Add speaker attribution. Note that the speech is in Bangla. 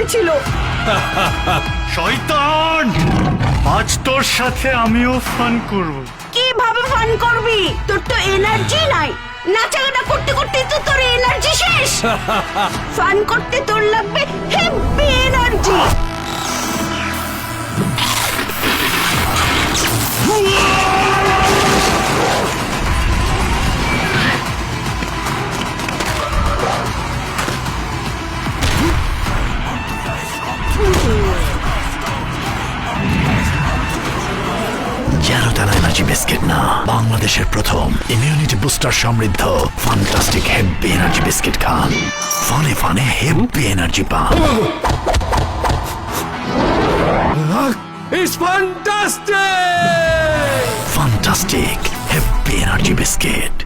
Speaker 1: করেছিল।
Speaker 2: শয়তান, আজ তোর সাথে আমিও ফান করব।
Speaker 1: কিভাবে ফান করবি? তোর তো এনার্জি নাই। নাচাগানা করতে করতে তো তোর এনার্জি শেষ। ফান করতে তোর লাগবে হেভি এনার্জি।
Speaker 3: জারুদানা এনার্জি বিস্কিট না, বাংলাদেশের প্রথম ইমিউনিটি বুস্টার সমৃদ্ধ ফ্যান্টাস্টিক হেভি এনার্জি বিস্কিট খান। ফানে ফানে হেভি এনার্জি পান।
Speaker 4: It's fantastic!
Speaker 3: Fantastic heavy energy biscuit.